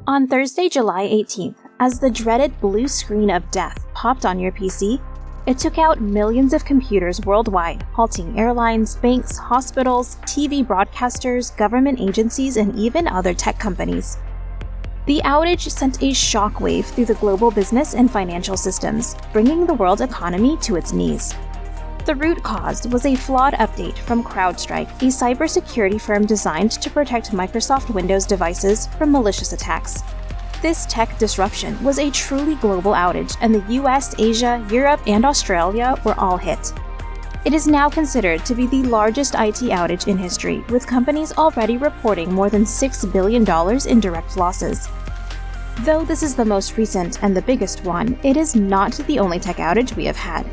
On Thursday, July 18th, as the dreaded blue screen of death popped on your PC, it took out millions of computers worldwide, halting airlines, banks, hospitals, TV broadcasters, government agencies, and even other tech companies. The outage sent a shockwave through the global business and financial systems, bringing the world economy to its knees. The root cause was a flawed update from CrowdStrike, a cybersecurity firm designed to protect Microsoft Windows devices from malicious attacks. This tech disruption was a truly global outage, and the US, Asia, Europe, and Australia were all hit. It is now considered to be the largest IT outage in history, with companies already reporting more than $6 billion in direct losses. Though this is the most recent and the biggest one, it is not the only tech outage we have had.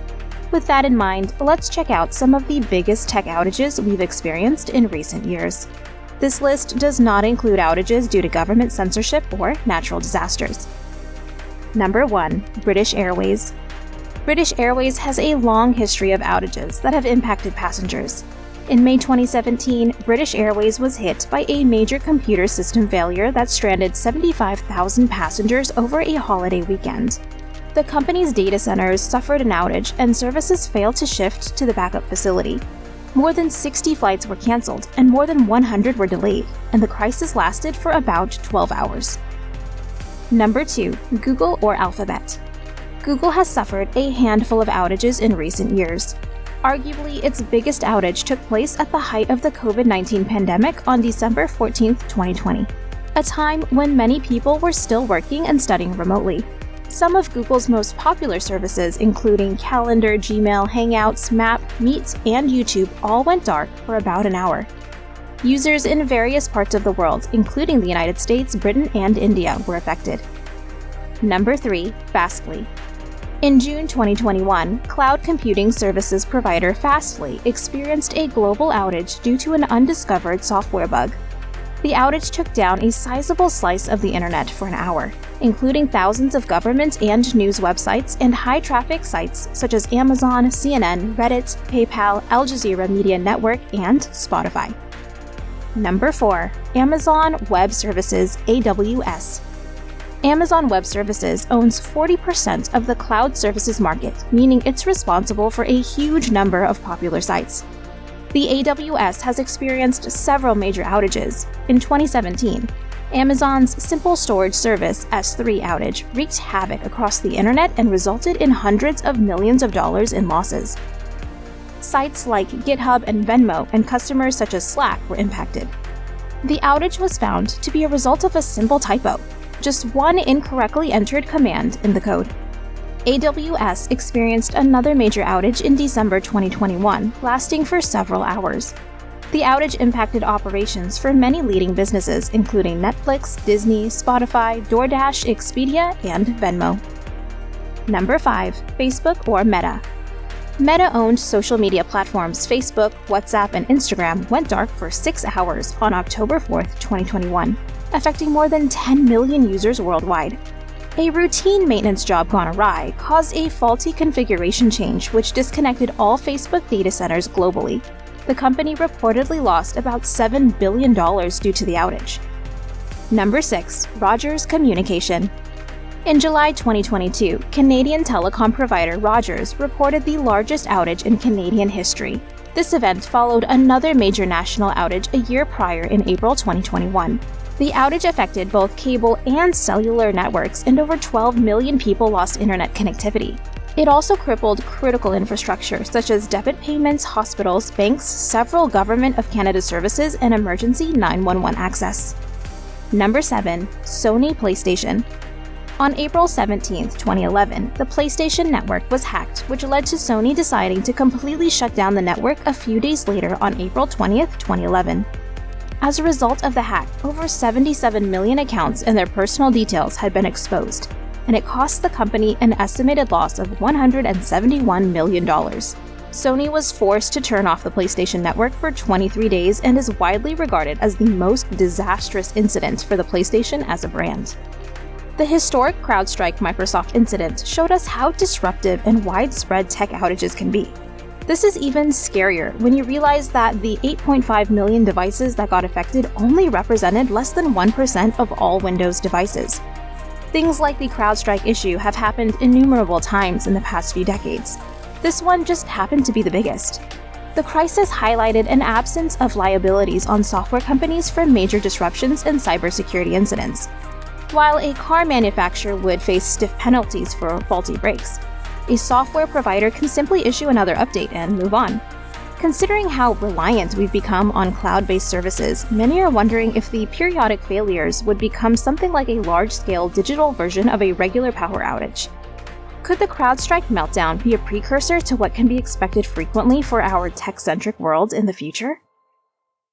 With that in mind, let's check out some of the biggest tech outages we've experienced in recent years. This list does not include outages due to government censorship or natural disasters. Number 1. British Airways. British Airways has a long history of outages that have impacted passengers. In May 2017, British Airways was hit by a major computer system failure that stranded 75,000 passengers over a holiday weekend. The company's data centers suffered an outage and services failed to shift to the backup facility. More than 60 flights were cancelled and more than 100 were delayed, and the crisis lasted for about 12 hours. Number 2. Google or Alphabet. Google has suffered a handful of outages in recent years. Arguably, its biggest outage took place at the height of the COVID-19 pandemic on December 14, 2020, a time when many people were still working and studying remotely. Some of Google's most popular services, including Calendar, Gmail, Hangouts, Map, Meet, and YouTube, all went dark for about an hour. Users in various parts of the world, including the United States, Britain, and India, were affected. Number 3. Fastly. In June 2021, cloud computing services provider Fastly experienced a global outage due to an undiscovered software bug. The outage took down a sizable slice of the internet for an hour, including thousands of government and news websites and high-traffic sites such as Amazon, CNN, Reddit, PayPal, Al Jazeera Media Network, and Spotify. Number 4. Amazon Web Services (AWS). Amazon Web Services owns 40% of the cloud services market, meaning it's responsible for a huge number of popular sites. The AWS has experienced several major outages. In 2017, Amazon's simple storage service S3 outage wreaked havoc across the internet and resulted in hundreds of millions of dollars in losses. Sites like GitHub and Venmo and customers such as Slack were impacted. The outage was found to be a result of a simple typo, just one incorrectly entered command in the code. AWS experienced another major outage in December 2021, lasting for several hours. The outage impacted operations for many leading businesses, including Netflix, Disney, Spotify, DoorDash, Expedia, and Venmo. Number 5. Facebook or Meta. Meta-owned social media platforms Facebook, WhatsApp, and Instagram went dark for 6 hours on October 4, 2021, affecting more than 10 million users worldwide. A routine maintenance job gone awry caused a faulty configuration change which disconnected all Facebook data centers globally. The company reportedly lost about $7 billion due to the outage. Number 6. Rogers Communication. In July 2022, Canadian telecom provider Rogers reported the largest outage in Canadian history. This event followed another major national outage a year prior in April 2021. The outage affected both cable and cellular networks, and over 12 million people lost internet connectivity. It also crippled critical infrastructure such as debit payments, hospitals, banks, several Government of Canada services, and emergency 911 access. Number 7. Sony PlayStation. On April 17, 2011, the PlayStation network was hacked, which led to Sony deciding to completely shut down the network a few days later on April 20, 2011. As a result of the hack, over 77 million accounts and their personal details had been exposed, and it cost the company an estimated loss of $171 million. Sony was forced to turn off the PlayStation Network for 23 days and is widely regarded as the most disastrous incident for the PlayStation as a brand. The historic CrowdStrike Microsoft incident showed us how disruptive and widespread tech outages can be. This is even scarier when you realize that the 8.5 million devices that got affected only represented less than 1% of all Windows devices. Things like the CrowdStrike issue have happened innumerable times in the past few decades. This one just happened to be the biggest. The crisis highlighted an absence of liabilities on software companies for major disruptions and cybersecurity incidents. While a car manufacturer would face stiff penalties for faulty brakes, a software provider can simply issue another update and move on. Considering how reliant we've become on cloud-based services, many are wondering if the periodic failures would become something like a large-scale digital version of a regular power outage. Could the CrowdStrike meltdown be a precursor to what can be expected frequently for our tech-centric world in the future?